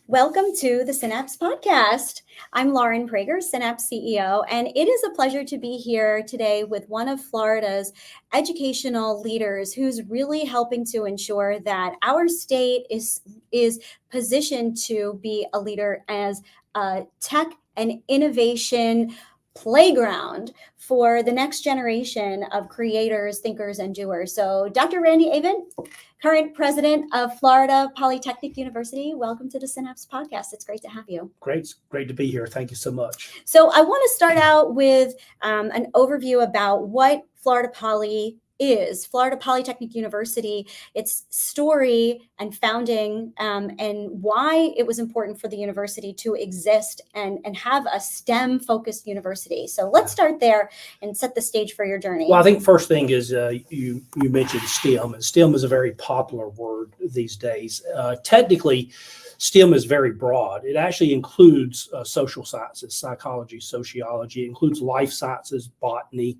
Welcome to the Synapse Podcast. I'm Lauren Prager, Synapse CEO, and it is a pleasure to be here today with one of Florida's educational leaders who's really helping to ensure that our state is positioned to be a leader as a tech and innovation playground for the next generation of creators, thinkers, and doers. So Dr. Randy Avent, current president of Florida Polytechnic University, welcome to the Synapse Podcast. It's great to have you. Great to be here. Thank you so much. So I want to start out with an overview about what Florida Poly is. Florida Polytechnic University, its story and founding, and why it was important for the university to exist and have a STEM-focused university. So let's start there and set the stage for your journey. Well, I think first thing is you mentioned STEM, and STEM is a very popular word these days. Technically, STEM is very broad. It actually includes social sciences, psychology, sociology. It includes life sciences, botany,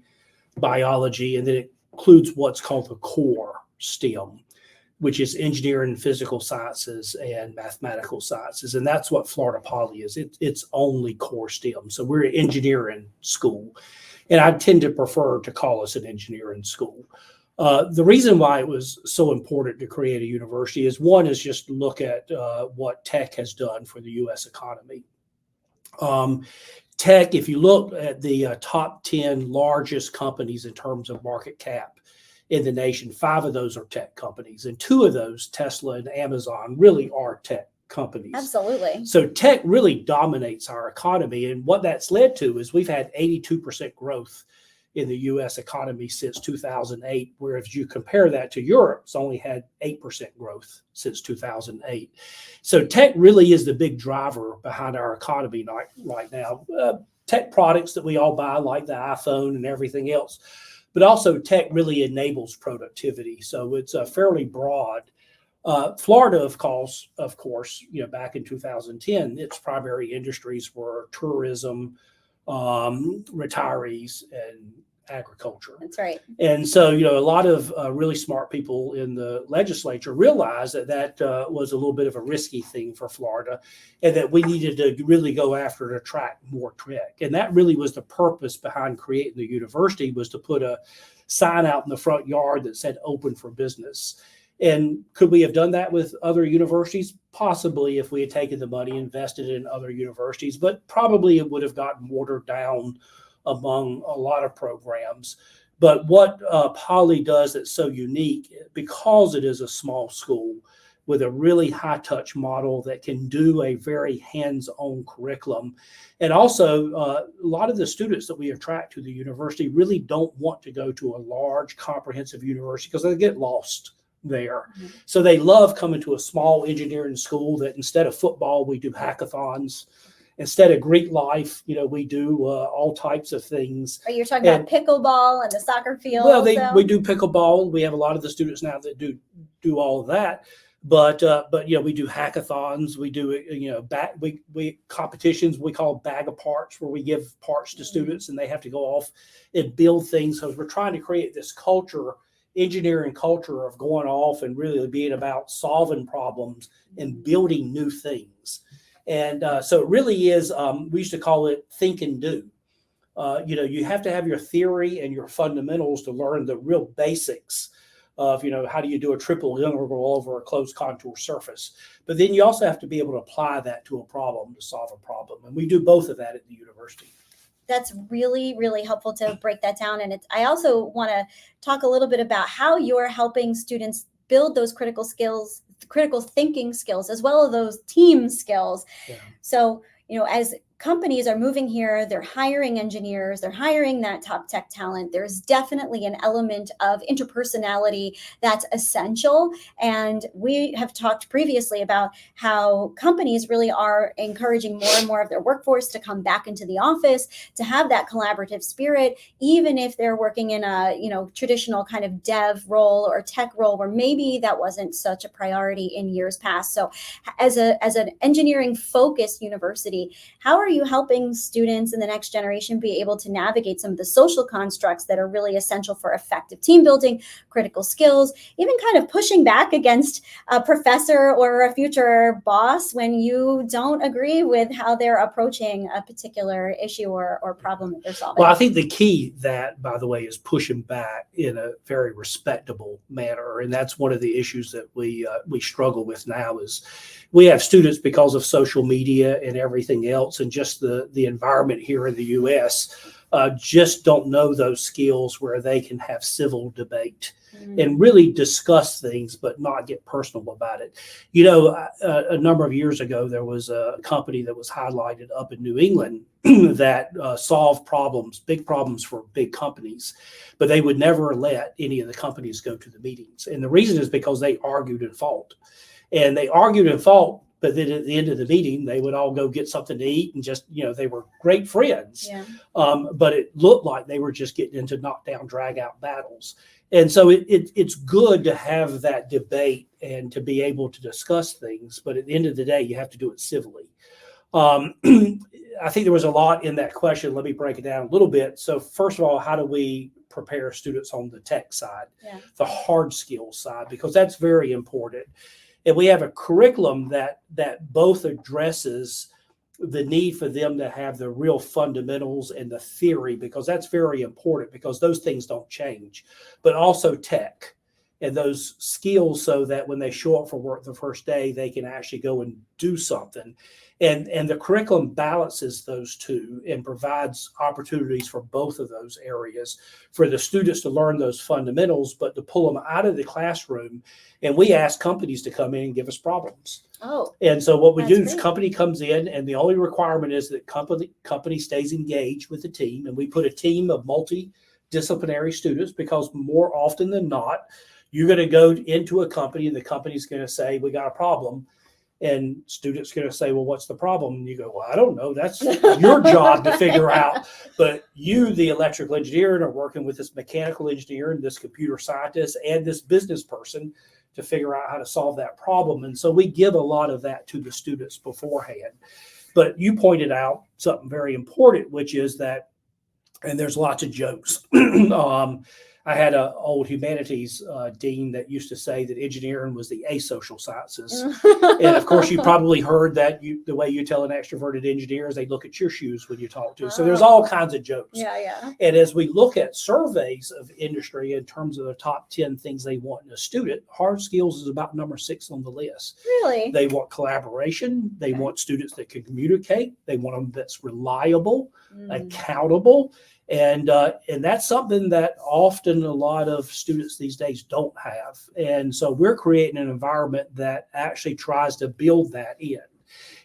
biology, and then it includes what's called the core STEM, which is engineering, physical sciences, and mathematical sciences. And that's what Florida Poly is. It's only core STEM. So we're an engineering school. And I tend to prefer to call us an engineering school. The reason why it was so important to create a university is one is just look at what tech has done for the U.S. economy. Tech, if you look at the top 10 largest companies in terms of market cap in the nation, 5 of those are tech companies. And 2 of those, Tesla and Amazon, really are tech companies. Absolutely. So tech really dominates our economy. And what that's led to is we've had 82% growth in the U.S. economy since 2008, whereas you compare that to Europe, it's only had 8% growth since 2008. So tech really is the big driver behind our economy right now. Tech products that we all buy, like the iPhone and everything else, but also tech really enables productivity. So it's fairly broad. Florida, of course, back in 2010, its primary industries were tourism, retirees, and agriculture. That's right. And so, a lot of really smart people in the legislature realized that was a little bit of a risky thing for Florida, and that we needed to really go after and attract more tech. And that really was the purpose behind creating the university, was to put a sign out in the front yard that said open for business. And could we have done that with other universities? Possibly, if we had taken the money, invested in other universities, but probably it would have gotten watered down among a lot of programs. But what Poly does that's so unique, because it is a small school with a really high-touch model that can do a very hands-on curriculum. And also, a lot of the students that we attract to the university really don't want to go to a large, comprehensive university because they get lost there. Mm-hmm. So they love coming to a small engineering school that instead of football, we do hackathons. Instead of Greek life, we do all types of things. Are you talking about pickleball and the soccer field? Well, we do pickleball. We have a lot of the students now that do all of that. But we do hackathons. We do we competitions we call bag of parts, where we give parts to students and they have to go off and build things. So we're trying to create this culture, engineering culture, of going off and really being about solving problems and building new things. And so it really is, we used to call it think and do. You have to have your theory and your fundamentals to learn the real basics of, how do you do a triple integral over a closed contour surface. But then you also have to be able to apply that to a problem, to solve a problem. And we do both of that at the university. That's really, really helpful to break that down. And I also want to talk a little bit about how you're helping students build those critical skills, critical thinking skills, as well as those team skills. Yeah. So, as companies are moving here, they're hiring engineers, they're hiring that top tech talent. There's definitely an element of interpersonality that's essential. And we have talked previously about how companies really are encouraging more and more of their workforce to come back into the office, to have that collaborative spirit, even if they're working in a, traditional kind of dev role or tech role where maybe that wasn't such a priority in years past. So as an engineering focused university, how are are you helping students in the next generation be able to navigate some of the social constructs that are really essential for effective team building, critical skills, even kind of pushing back against a professor or a future boss when you don't agree with how they're approaching a particular issue or problem that they're solving? Well, I think the key that, by the way, is pushing back in a very respectable manner. And that's one of the issues that we struggle with now is we have students, because of social media and everything else and just the environment here in the U.S., just don't know those skills where they can have civil debate and really discuss things, but not get personal about it. You know, a number of years ago, there was a company that was highlighted up in New England that solved problems, big problems for big companies, but they would never let any of the companies go to the meetings. And the reason is because they argued and fought. And they argued and fought, but then at the end of the meeting, they would all go get something to eat and just, you know, they were great friends. Yeah. But it looked like they were just getting into knockdown, drag out battles. And so it's good to have that debate and to be able to discuss things. But at the end of the day, you have to do it civilly. I think there was a lot in that question. Let me break it down a little bit. So first of all, how do we prepare students on the tech side, the hard skills side, because that's very important. And we have a curriculum that both addresses the need for them to have the real fundamentals and the theory, because that's very important, because those things don't change, but also tech and those skills so that when they show up for work the first day, they can actually go and do something. And the curriculum balances those two and provides opportunities for both of those areas for the students to learn those fundamentals, but to pull them out of the classroom. And we ask companies to come in and give us problems. Oh, and so what we do great. is company comes in, and the only requirement is that company stays engaged with the team. And we put a team of multidisciplinary students, because more often than not, you're going to go into a company and the company's going to say, we got a problem. And students going to say, well, what's the problem? And you go, well, I don't know. That's your job to figure out. But you, the electrical engineer, are working with this mechanical engineer and this computer scientist and this business person to figure out how to solve that problem. And so we give a lot of that to the students beforehand. But you pointed out something very important, which is that, and there's lots of jokes. I had an old humanities dean that used to say that engineering was the asocial sciences. And of course, you probably heard that the way you tell an extroverted engineer is they look at your shoes when you talk to them. So there's all kinds of jokes. Yeah. And as we look at surveys of industry in terms of the top 10 things they want in a student, hard skills is about number 6 on the list. Really? They want collaboration. They want students that can communicate. They want them that's reliable, accountable. And that's something that often a lot of students these days don't have. And so we're creating an environment that actually tries to build that in.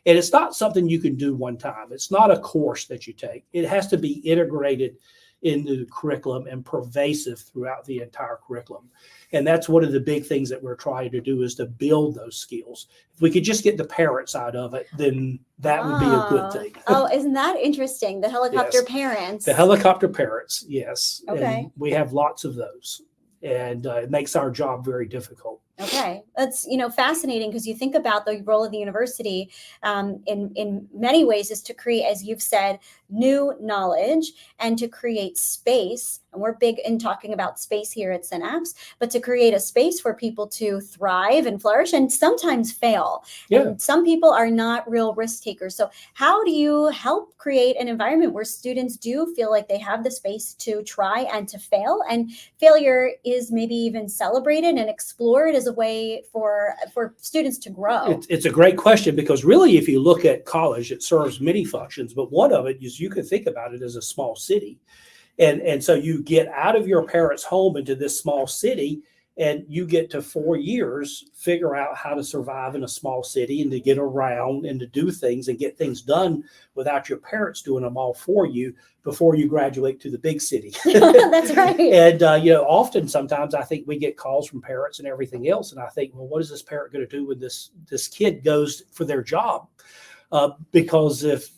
And it's not something you can do one time. It's not a course that you take. It has to be integrated into the curriculum and pervasive throughout the entire curriculum. And that's one of the big things that we're trying to do, is to build those skills. If we could just get the parents out of it, then that would be a good thing. Oh, isn't that interesting? The helicopter parents. The helicopter parents, yes. Okay. And we have lots of those. And it makes our job very difficult. Okay, that's fascinating, because you think about the role of the university in many ways is to create, as you've said, new knowledge and to create space. And we're big in talking about space here at Synapse, but to create a space for people to thrive and flourish and sometimes fail. Yeah. And some people are not real risk takers. So how do you help create an environment where students do feel like they have the space to try and to fail, and failure is maybe even celebrated and explored as a way for students to grow? It's a great question, because really, if you look at college, it serves many functions, but one of it is you can think about it as a small city. And so you get out of your parents' home into this small city, and you get to 4 years, figure out how to survive in a small city and to get around and to do things and get things done without your parents doing them all for you before you graduate to the big city. That's right. And, often sometimes I think we get calls from parents and everything else. And I think, well, what is this parent going to do when this kid goes for their job? Because if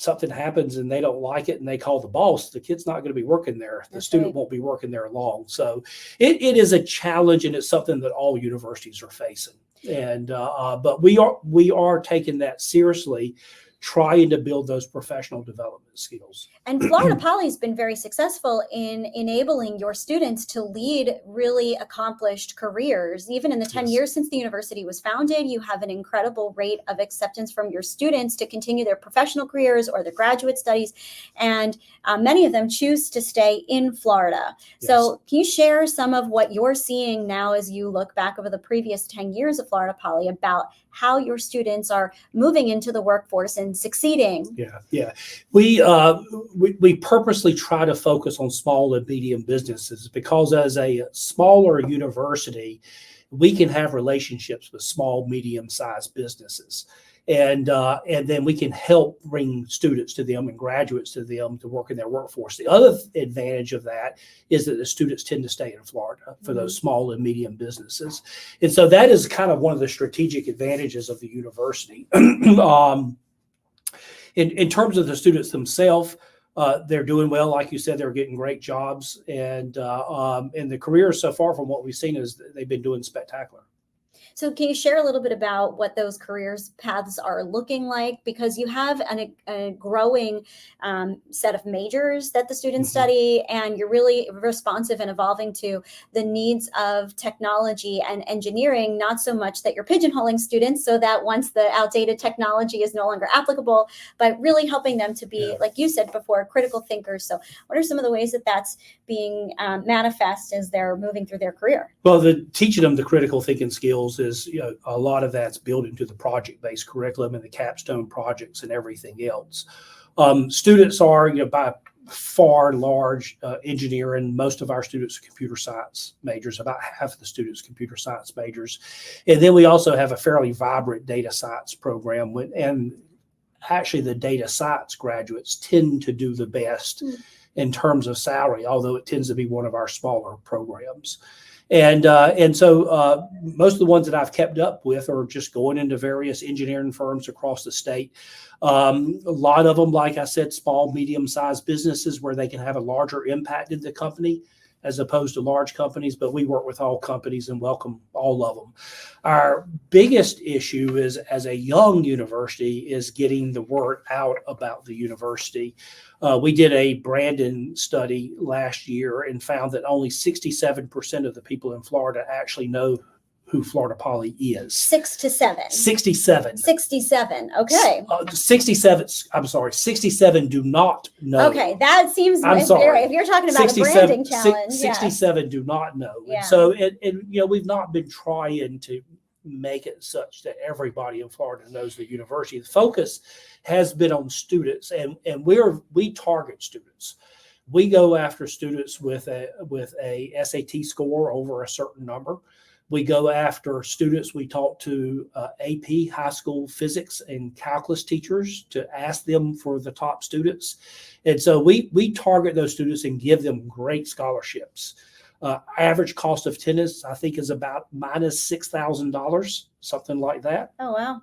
something happens and they don't like it and they call the boss, the kid's not going to be working there. The student won't be working there long. So it is a challenge, and it's something that all universities are facing. And but we are taking that seriously trying to build those professional development skills. And Florida Poly has been very successful in enabling your students to lead really accomplished careers. Even in the 10 years since the university was founded, you have an incredible rate of acceptance from your students to continue their professional careers or their graduate studies. And many of them choose to stay in Florida. So can you share some of what you're seeing now as you look back over the previous 10 years of Florida Poly about how your students are moving into the workforce and succeeding? Yeah. We purposely try to focus on small and medium businesses because as a smaller university, we can have relationships with small, medium-sized businesses. And then we can help bring students to them and graduates to them to work in their workforce. The other advantage of that is that the students tend to stay in Florida for those small and medium businesses. And so that is kind of one of the strategic advantages of the university. In terms of the students themselves, they're doing well. Like you said, they're getting great jobs. And the careers so far from what we've seen is they've been doing spectacular. So can you share a little bit about what those careers paths are looking like? Because you have a growing set of majors that the students study, and you're really responsive and evolving to the needs of technology and engineering, not so much that you're pigeonholing students so that once the outdated technology is no longer applicable, but really helping them to be, like you said before, critical thinkers. So what are some of the ways that that's being manifest as they're moving through their career? Well, teaching them the critical thinking skills is, a lot of that's built into the project-based curriculum and the capstone projects and everything else. Students are, by far and large engineering. Most of our students are computer science majors, about half of the students computer science majors. And then we also have a fairly vibrant data science program. And actually the data science graduates tend to do the best in terms of salary, although it tends to be one of our smaller programs. And so most of the ones that I've kept up with are just going into various engineering firms across the state. A lot of them, like I said, small, medium-sized businesses where they can have a larger impact in the company as opposed to large companies, but we work with all companies and welcome all of them. Our biggest issue is, as a young university, is getting the word out about the university. We did a branding study last year and found that only 67% of the people in Florida actually know who Florida Poly is. 6 to 7. 67. 67. Okay. 67 do not know. Okay, that seems. I'm sorry. If you're talking about a branding challenge, 67 do not know. Yeah. And so, we've not been trying to make it such that everybody in Florida knows the university. The focus has been on students, and we target students. We go after students with a SAT score over a certain number. We go after students. We talk to AP high school physics and calculus teachers to ask them for the top students. And so we target those students and give them great scholarships. Average cost of attendance, I think, is about minus $6,000, something like that. Oh, wow.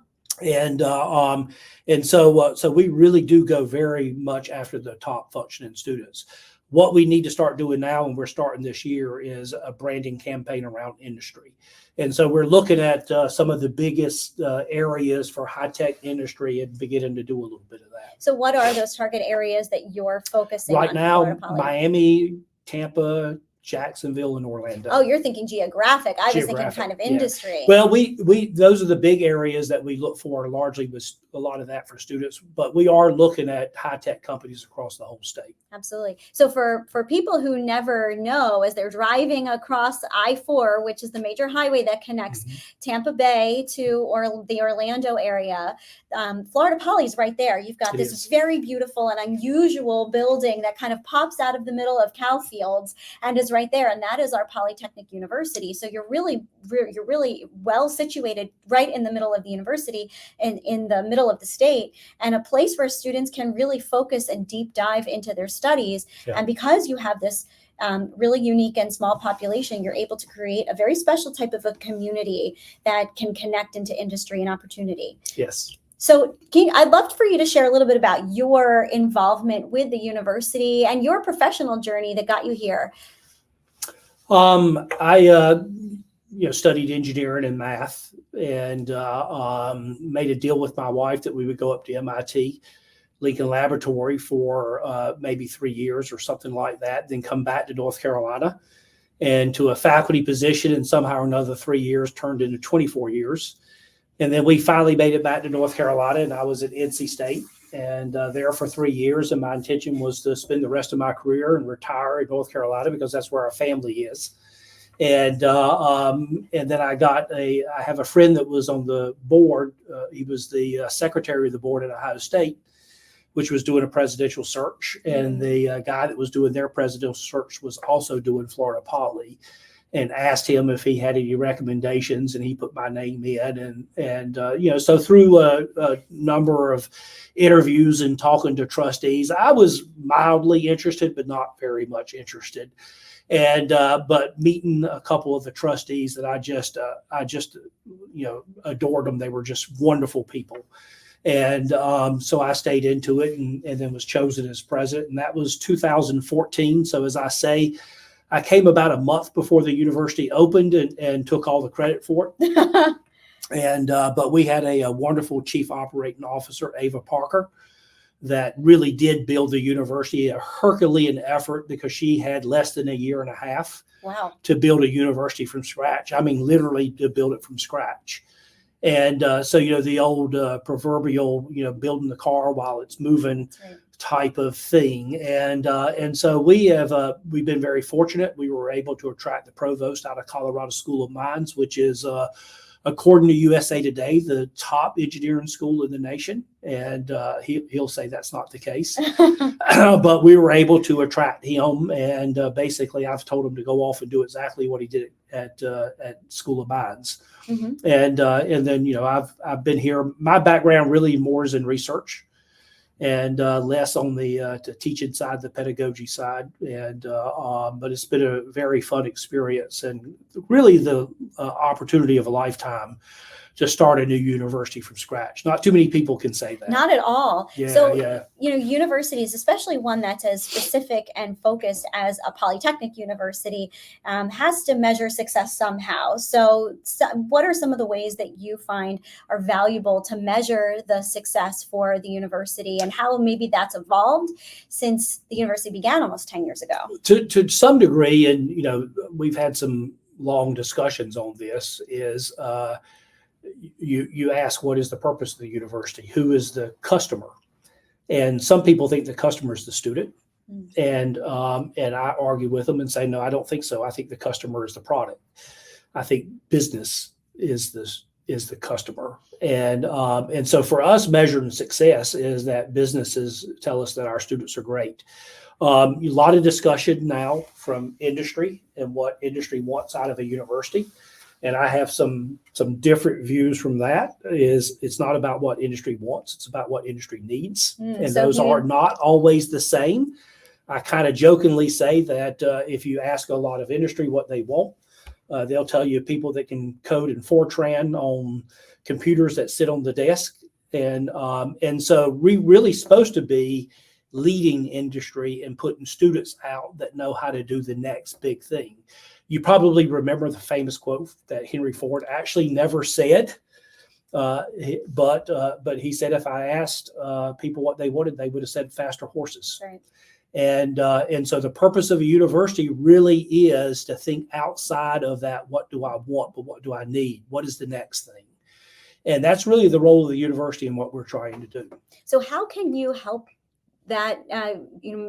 And so we really do go very much after the top functioning students. What we need to start doing now, and we're starting this year, is a branding campaign around industry. And so we're looking at some of the biggest areas for high-tech industry and beginning to do a little bit of that. So what are those target areas that you're focusing on? Right now, Miami, Tampa, Jacksonville, and Orlando. Oh, you're thinking geographic. I was thinking kind of industry. Yeah. Well, we those are the big areas that we look for, largely with a lot of that for students, but we are looking at high-tech companies across the whole state. Absolutely. So for people who never know, as they're driving across I-4, which is the major highway that connects Tampa Bay to the Orlando area, Florida Poly's right there. You've got this very beautiful and unusual building that kind of pops out of the middle of cow fields and is right there. And that is our Polytechnic University. So you're really well situated right in the middle of the university and in the middle of the state, and a place where students can really focus and deep dive into their studies. Yeah. And because you have this really unique and small population, you're able to create a very special type of a community that can connect into industry and opportunity. Yes. So I'd love for you to share a little bit about your involvement with the university and your professional journey that got you here. studied engineering and math, and made a deal with my wife that we would go up to MIT Lincoln Laboratory for maybe 3 years or something like that, then come back to North Carolina and to a faculty position, and somehow or another 3 years turned into 24 years. And then we finally made it back to North Carolina, and I was at NC State and there for 3 years. And my intention was to spend the rest of my career and retire in North Carolina because that's where our family is. And then I have a friend that was on the board. He was the secretary of the board at Ohio State, which was doing a presidential search. And the guy that was doing their presidential search was also doing Florida Poly, and asked him if he had any recommendations, and he put my name in. And so through a number of interviews and talking to trustees, I was mildly interested, but not very much interested. And but meeting a couple of the trustees that I just adored them. They were just wonderful people. And so I stayed into it and then was chosen as president. And that was 2014. So as I say, I came about a month before the university opened and took all the credit for it. And but we had a wonderful chief operating officer, Ava Parker, that really did build the university, a Herculean effort, because she had less than a year and a half to build a university from scratch. I mean, literally to build it from scratch. And so, the old proverbial, building the car while it's moving type of thing. And so we've been very fortunate. We were able to attract the provost out of Colorado School of Mines, which is, according to USA Today, the top engineering school in the nation. And he'll say that's not the case. But we were able to attract him. And basically, I've told him to go off and do exactly what he did at School of Mines. Mm-hmm. And then, I've been here. My background really more is in research and less on the teaching side, the pedagogy side. And but it's been a very fun experience and really the opportunity of a lifetime to start a new university from scratch. Not too many people can say that. Not at all. Yeah, so, yeah. Universities, especially one that's as specific and focused as a polytechnic university, has to measure success somehow. So what are some of the ways that you find are valuable to measure the success for the university, and how maybe that's evolved since the university began almost 10 years ago? To some degree, and, we've had some long discussions on this, is you ask, what is the purpose of the university? Who is the customer? And some people think the customer is the student. And I argue with them and say, no, I don't think so. I think the customer is the product. I think business is the customer. And so for us, measuring success is that businesses tell us that our students are great. A lot of discussion now from industry and what industry wants out of a university. And I have some different views from that. It's not about what industry wants, it's about what industry needs. And so those are not always the same. I kind of jokingly say that if you ask a lot of industry what they want, they'll tell you people that can code in Fortran on computers that sit on the desk. And so we really supposed to be leading industry and putting students out that know how to do the next big thing. You probably remember the famous quote that Henry Ford actually never said, but he said, if I asked people what they wanted, they would have said faster horses. Right. And so the purpose of a university really is to think outside of that. What do I want, but what do I need? What is the next thing? And that's really the role of the university and what we're trying to do. So how can you help that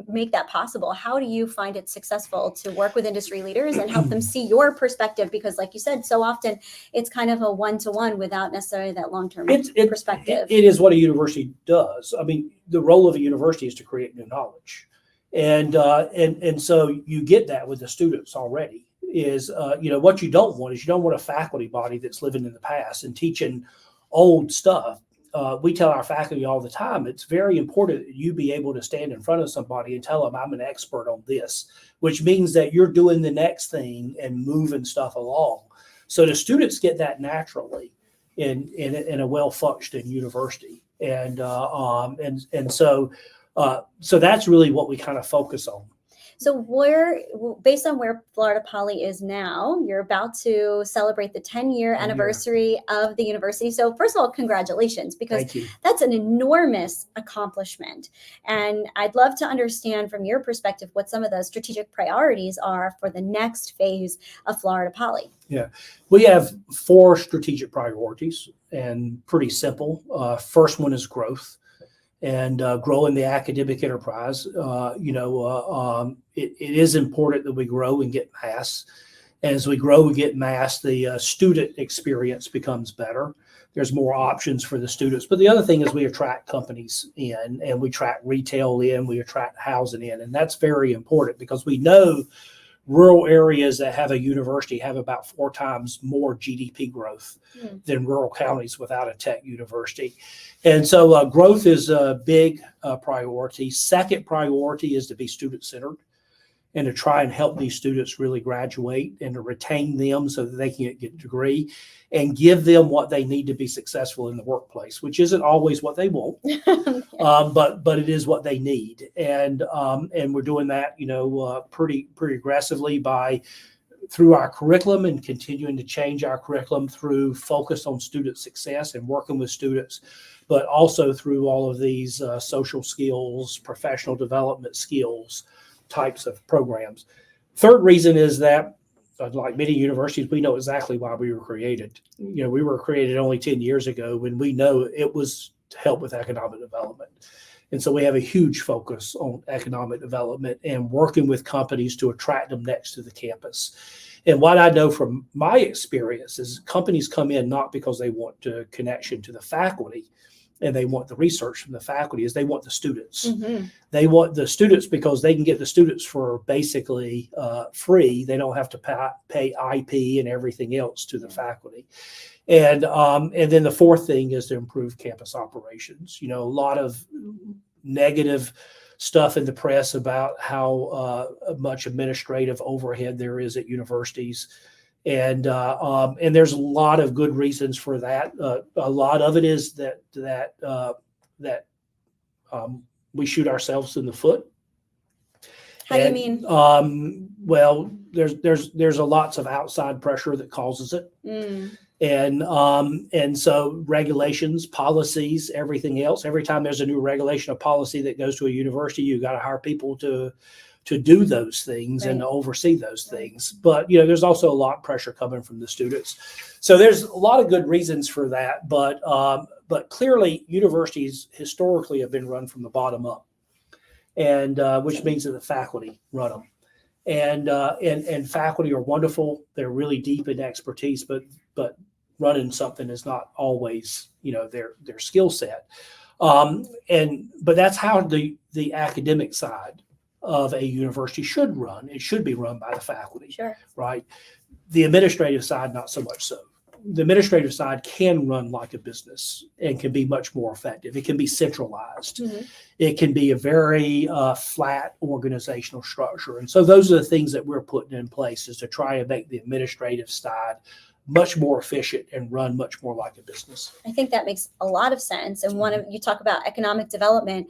make that possible? How do you find it successful to work with industry leaders and help them see your perspective? Because like you said, so often it's kind of a one-to-one without necessarily that long-term perspective. It is what a university does. I mean, the role of a university is to create new knowledge. And so you get that with the students already is, what you don't want is you don't want a faculty body that's living in the past and teaching old stuff. We tell our faculty all the time, it's very important that you be able to stand in front of somebody and tell them I'm an expert on this, which means that you're doing the next thing and moving stuff along. So the students get that naturally in a well-functioning university. And so that's really what we kind of focus on. So based on where Florida Poly is now, you're about to celebrate the 10-year anniversary of the university. So first of all, congratulations, because that's an enormous accomplishment. And I'd love to understand from your perspective what some of the strategic priorities are for the next phase of Florida Poly. Yeah, we have 4 strategic priorities, and pretty simple. First one is growth, and growing the academic enterprise. It is important that we grow and get mass. As we grow and get mass, the student experience becomes better. There's more options for the students. But the other thing is we attract companies in, and we attract retail in, we attract housing in, and that's very important because we know rural areas that have a university have about 4 times more GDP growth than rural counties without a tech university. And so growth is a big priority. Second priority is to be student-centered and to try and help these students really graduate and to retain them so that they can get a degree and give them what they need to be successful in the workplace, which isn't always what they want, but it is what they need. And we're doing that, pretty aggressively through our curriculum and continuing to change our curriculum through focus on student success and working with students, but also through all of these social skills, professional development skills types of programs. Third reason is that, like many universities, we know exactly why we were created. We were created only 10 years ago when we know it was to help with economic development. And so we have a huge focus on economic development and working with companies to attract them next to the campus. And what I know from my experience is companies come in not because they want a connection to the faculty and they want the research from the faculty, is they want the students. They want the students because they can get the students for basically free. They don't have to pay IP and everything else to the faculty. And then the fourth thing is to improve campus operations. A lot of negative stuff in the press about how much administrative overhead there is at universities. And there's a lot of good reasons for that. A lot of it is that we shoot ourselves in the foot. How do you mean? Well, there's a lots of outside pressure that causes it. And so regulations, policies, everything else. Every time there's a new regulation or policy that goes to a university, you got to hire people to do those things and to oversee those things. But, there's also a lot of pressure coming from the students. So there's a lot of good reasons for that. But clearly universities historically have been run from the bottom up, and which means that the faculty run them. And faculty are wonderful. They're really deep in expertise, but running something is not always, their skill set. But that's how the academic side of a university should run. It should be run by the faculty, right? The administrative side, not so much so. The administrative side can run like a business and can be much more effective. It can be centralized. It can be a very flat organizational structure. And so those are the things that we're putting in place, is to try and make the administrative side much more efficient and run much more like a business. I think that makes a lot of sense. And you talk about economic development.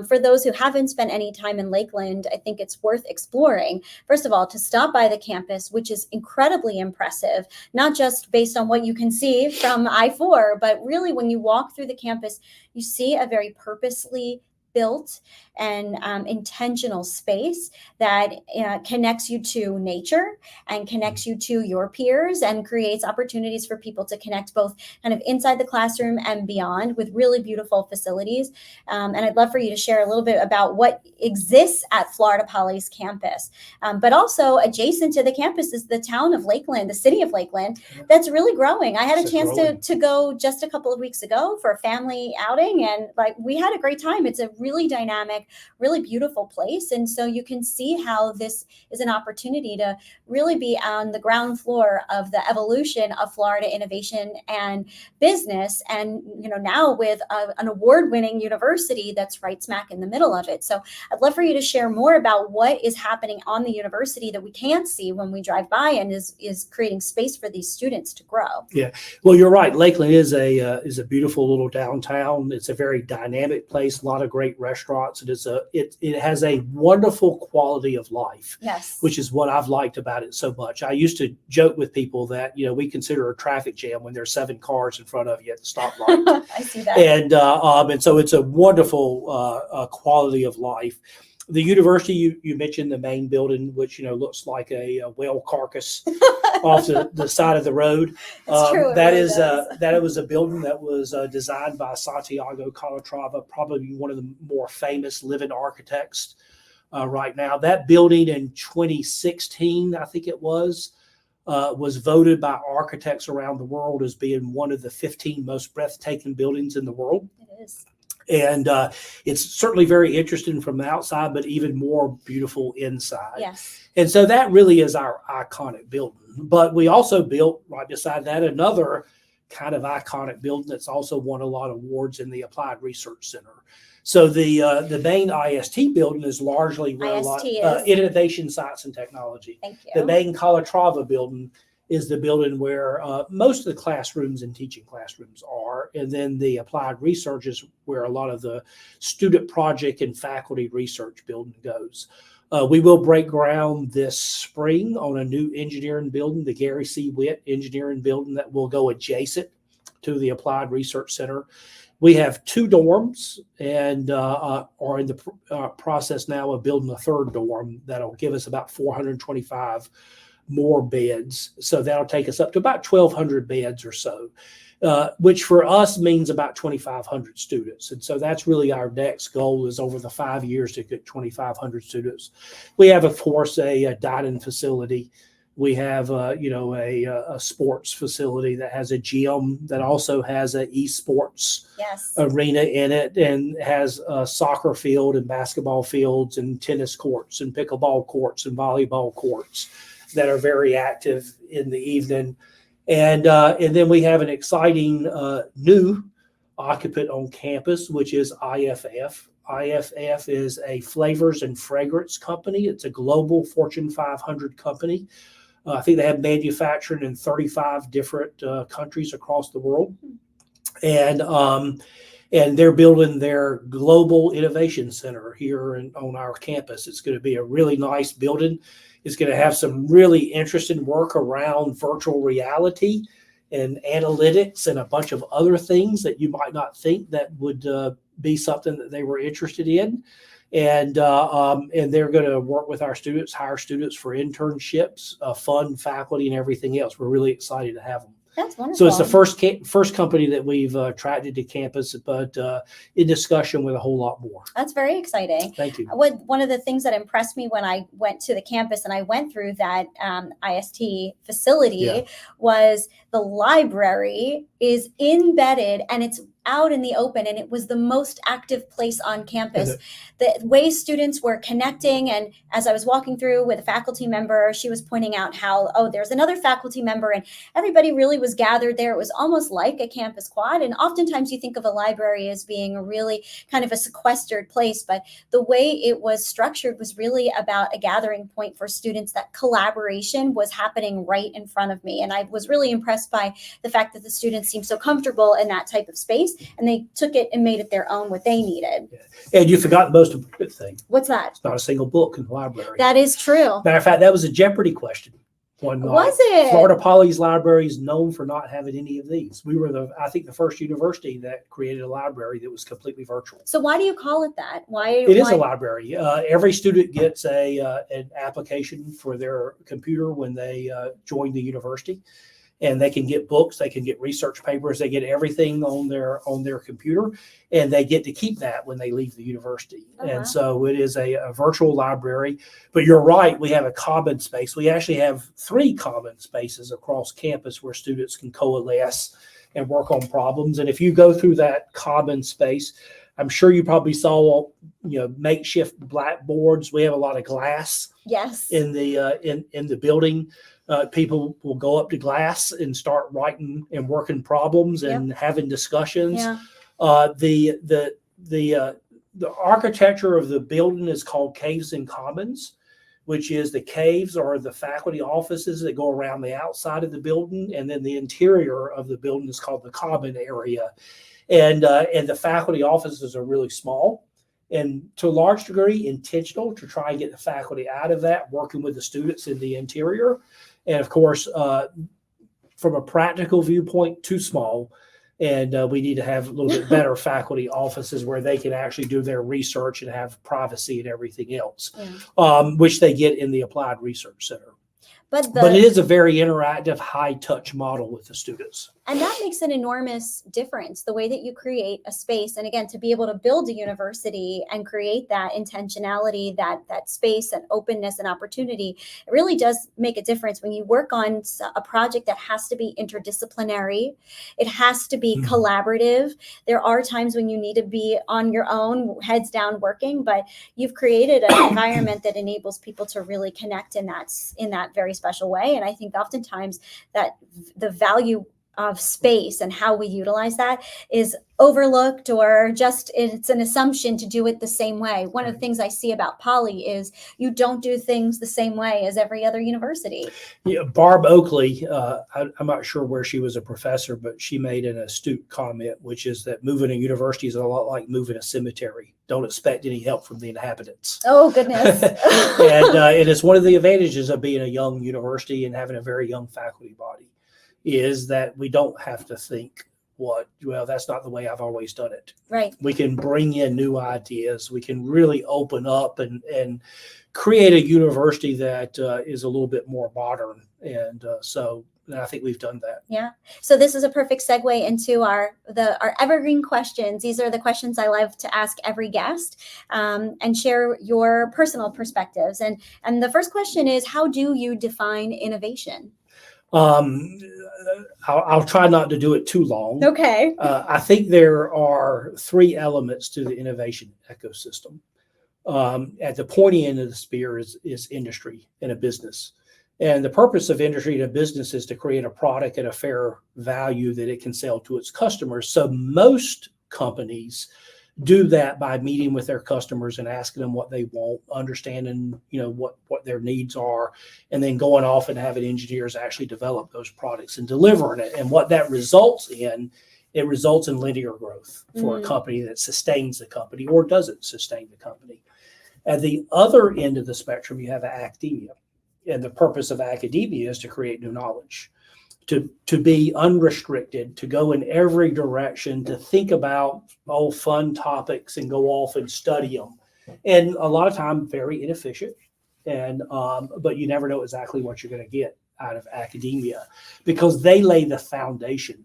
For those who haven't spent any time in Lakeland, I think it's worth exploring. First of all, to stop by the campus, which is incredibly impressive, not just based on what you can see from I-4, but really when you walk through the campus, you see a very purposely built and intentional space that connects you to nature and connects you to your peers and creates opportunities for people to connect both kind of inside the classroom and beyond with really beautiful facilities. And I'd love for you to share a little bit about what exists at Florida Poly's campus. But also adjacent to the campus is the town of Lakeland, the city of Lakeland, that's really growing. I had a chance to go just a couple of weeks ago for a family outing, and we had a great time. It's a really dynamic, really beautiful place. And so you can see how this is an opportunity to really be on the ground floor of the evolution of Florida innovation and business. And, now with an award-winning university that's right smack in the middle of it. So I'd love for you to share more about what is happening on the university that we can't see when we drive by and is creating space for these students to grow. Yeah, well, you're right. Lakeland is a beautiful little downtown. It's a very dynamic place, a lot of great great restaurants. It has a wonderful quality of life, Yes. which is what I've liked about it so much. I used to joke with people that, we consider a traffic jam when there's 7 cars in front of you at the stoplight. I see that. And so it's a wonderful quality of life. The university, you mentioned the main building, which, looks like a whale carcass off the side of the road. It's true. That was a building that was designed by Santiago Calatrava, probably one of the more famous living architects right now. That building in 2016, I think it was voted by architects around the world as being one of the 15 most breathtaking buildings in the world. It is. And it's certainly very interesting from the outside, but even more beautiful inside. Yes. And so that really is our iconic building. But we also built right beside that another kind of iconic building that's also won a lot of awards in the Applied Research Center. So the main IST building is largely where Innovation, Science, and Technology. Thank you. The main Calatrava building is the building where most of the classrooms and teaching classrooms are. And then the applied research is where a lot of the student project and faculty research building goes. We will break ground this spring on a new engineering building, the Gary C. Witt Engineering Building, that will go adjacent to the Applied Research Center. We have 2 dorms and are in the process now of building a 3rd dorm that'll give us about 425 more beds. So that'll take us up to about 1,200 beds or so, which for us means about 2,500 students. And so that's really our next goal, is over the 5 years to get 2,500 students. We have, of course, a dining facility. We have, a sports facility that has a gym that also has an esports arena in it, and has a soccer field and basketball fields and tennis courts and pickleball courts and volleyball courts that are very active in the evening. And then we have an exciting new occupant on campus, which is IFF. IFF is a flavors and fragrance company. It's a global Fortune 500 company. I think they have manufacturing in 35 different countries across the world. And they're building their global innovation center here on our campus. It's going to be a really nice building. It's going to have some really interesting work around virtual reality and analytics and a bunch of other things that you might not think that would be something that they were interested in. And they're going to work with our students, hire students for internships, fund faculty, and everything else. We're really excited to have them. That's wonderful. So it's the first company that we've attracted to campus, but in discussion with a whole lot more. That's very exciting. Thank you. One of the things that impressed me when I went to the campus and I went through that IST facility was the library is embedded and it's out in the open, and it was the most active place on campus. The way students were connecting, and as I was walking through with a faculty member, she was pointing out how, there's another faculty member, and everybody really was gathered there. It was almost like a campus quad, and oftentimes you think of a library as being a really kind of a sequestered place, but the way it was structured was really about a gathering point for students. That collaboration was happening right in front of me, and I was really impressed by the fact that the students seemed so comfortable in that type of space, and they took it and made it their own, what they needed. And you forgot the most important thing. What's that? It's not a single book in the library. That is true. Matter of fact, that was a Jeopardy question one night. Was it? Florida Poly's library is known for not having any of these. We were I think the first university that created a library that was completely virtual. So why do you call it that? It is a library. Every student gets an application for their computer when they join the university. And they can get books, they can get research papers, they get everything on their computer, and they get to keep that when they leave the university. And so it is a virtual library. But you're right, we have a common space. We actually have 3 common spaces across campus where students can coalesce and work on problems. And if you go through that common space, I'm sure you probably saw, makeshift blackboards. We have a lot of glass. Yes. In the building. People will go up to glass and start writing and working problems and having discussions. Yeah. The architecture of the building is called Caves and Commons, which is the caves are the faculty offices that go around the outside of the building, and then the interior of the building is called the common area. And the faculty offices are really small, and to a large degree intentional to try and get the faculty out of that, working with the students in the interior. And of course, from a practical viewpoint, too small. And we need to have a little bit better faculty offices where they can actually do their research and have privacy and everything else, which they get in the Applied Research Center. But it is a very interactive, high-touch model with the students. And that makes an enormous difference, the way that you create a space. And again, to be able to build a university and create that intentionality, that space and openness and opportunity, it really does make a difference when you work on a project that has to be interdisciplinary. It has to be collaborative. There are times when you need to be on your own, heads down working, but you've created an environment that enables people to really connect in that very special way. And I think oftentimes that the value of space and how we utilize that is overlooked, or just it's an assumption to do it the same way. One of the things I see about Poly is you don't do things the same way as every other university. Yeah, Barb Oakley, I'm not sure where she was a professor, but she made an astute comment, which is that moving a university is a lot like moving a cemetery. Don't expect any help from the inhabitants. Oh, goodness. And it is one of the advantages of being a young university and having a very young faculty body, is that we don't have to think, that's not the way I've always done it. Right. We can bring in new ideas. We can really open up and create a university that is a little bit more modern. And so I think we've done that. Yeah. So this is a perfect segue into our evergreen questions. These are the questions I love to ask every guest, and share your personal perspectives. And the first question is, how do you define innovation? I'll try not to do it too long. Okay. I think there are three elements to the innovation ecosystem. At the pointy end of the spear is industry and a business. And the purpose of industry and a business is to create a product at a fair value that it can sell to its customers. So most companies do that by meeting with their customers and asking them what they want, understanding, what their needs are, and then going off and having engineers actually develop those products and delivering it. And what that results in, it results in linear growth for a company that sustains the company or doesn't sustain the company. At the other end of the spectrum, you have academia. And the purpose of academia is to create new knowledge, to be unrestricted, to go in every direction, to think about fun topics and go off and study them. And a lot of time very inefficient. And but you never know exactly what you're going to get out of academia, because they lay the foundation.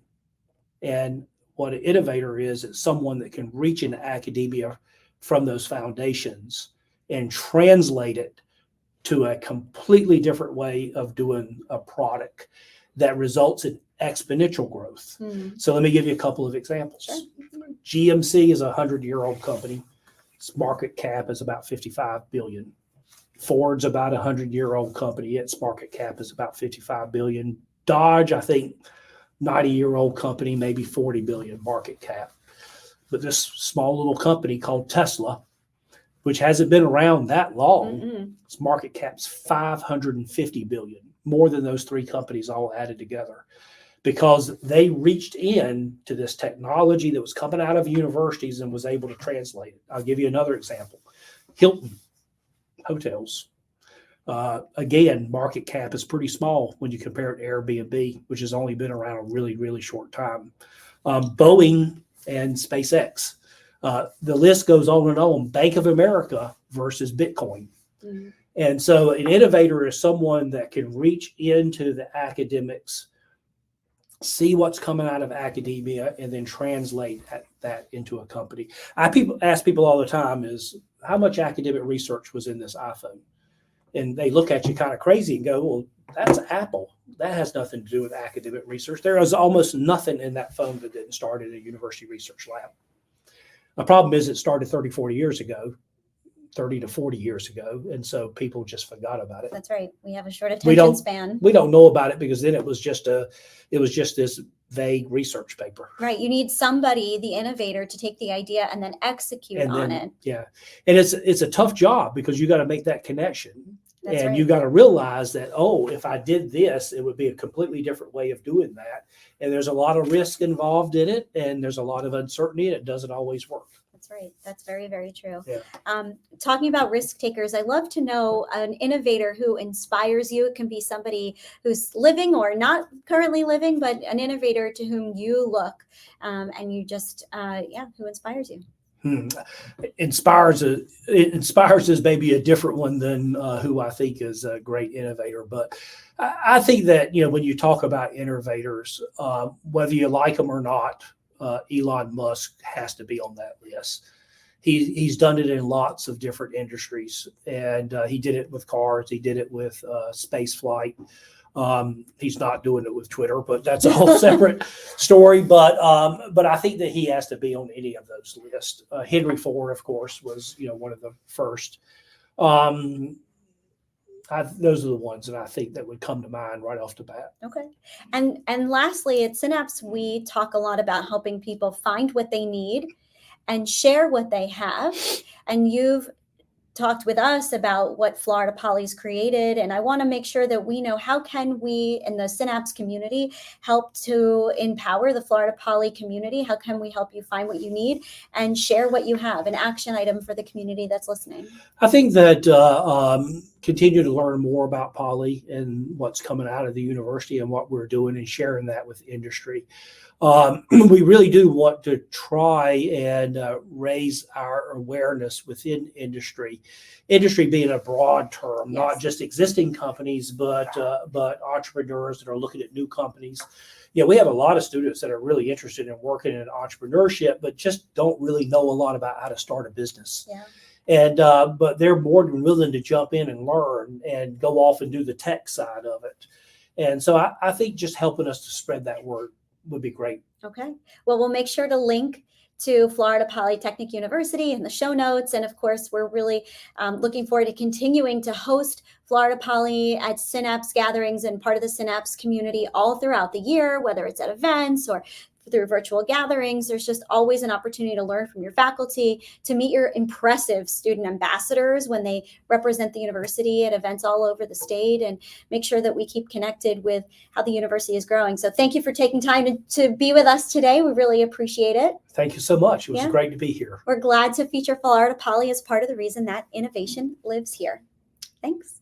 And what an innovator is someone that can reach into academia from those foundations and translate it to a completely different way of doing a product that results in exponential growth. So let me give you a couple of examples. Sure. GMC is a 100-year-old company. Its market cap is about $55 billion. Ford's about a 100-year-old company. Its market cap is about $55 billion. Dodge, I think, 90-year-old company, maybe $40 billion market cap. But this small little company called Tesla, which hasn't been around that long, its market cap's $550 billion, more than those three companies all added together, because they reached in to this technology that was coming out of universities and was able to translate it. I'll give you another example. Hilton Hotels. Again, market cap is pretty small when you compare it to Airbnb, which has only been around a really, really short time. Boeing and SpaceX. The list goes on and on. Bank of America versus Bitcoin. And so an innovator is someone that can reach into the academics, see what's coming out of academia, and then translate that into a company. Ask people all the time is, how much academic research was in this iPhone? And they look at you kind of crazy and go, well, that's Apple. That has nothing to do with academic research. There is almost nothing in that phone that didn't start in a university research lab. The problem is it started 30 to 40 years ago. And so people just forgot about it. That's right. We have a short attention span. We don't know about it because then it was just this vague research paper. Right. You need somebody, the innovator, to take the idea and then execute on it. Yeah. And it's a tough job because you got to make that connection. That's right. You got to realize that, if I did this, it would be a completely different way of doing that. And there's a lot of risk involved in it, and there's a lot of uncertainty, and it doesn't always work. That's right. That's very, very true. Yeah. Talking about risk takers, I love to know an innovator who inspires you. It can be somebody who's living or not currently living, but an innovator to whom you look and you just, who inspires you. Inspires is maybe a different one than who I think is a great innovator. But I think that, when you talk about innovators, whether you like them or not, Elon Musk has to be on that list. He's done it in lots of different industries, and he did it with cars. He did it with space flight. He's not doing it with Twitter, but that's a whole separate story. But I think that he has to be on any of those lists. Henry Ford, of course, was one of the first. Those are the ones that I think that would come to mind right off the bat. Okay. And lastly, at Synapse, we talk a lot about helping people find what they need and share what they have. And you've talked with us about what Florida Poly's created. And I want to make sure that we know, how can we in the Synapse community help to empower the Florida Poly community? How can we help you find what you need and share what you have, an action item for the community that's listening? I think that continue to learn more about Poly and what's coming out of the university and what we're doing and sharing that with industry. We really do want to try and raise our awareness within industry being a broad term, not just existing companies, but entrepreneurs that are looking at new companies. We have a lot of students that are really interested in working in entrepreneurship, but just don't really know a lot about how to start a business. Yeah. And but they're more than willing to jump in and learn and go off and do the tech side of it. And so I think just helping us to spread that word would be great. Okay. Well, we'll make sure to link to Florida Polytechnic University in the show notes. And of course, we're really looking forward to continuing to host Florida Poly at Synapse gatherings and part of the Synapse community all throughout the year, whether it's at events or through virtual gatherings. There's just always an opportunity to learn from your faculty, to meet your impressive student ambassadors when they represent the university at events all over the state, and make sure that we keep connected with how the university is growing. So thank you for taking time to be with us today. We really appreciate it. Thank you so much. It was great to be here. We're glad to feature Florida Poly as part of the reason that innovation lives here. Thanks.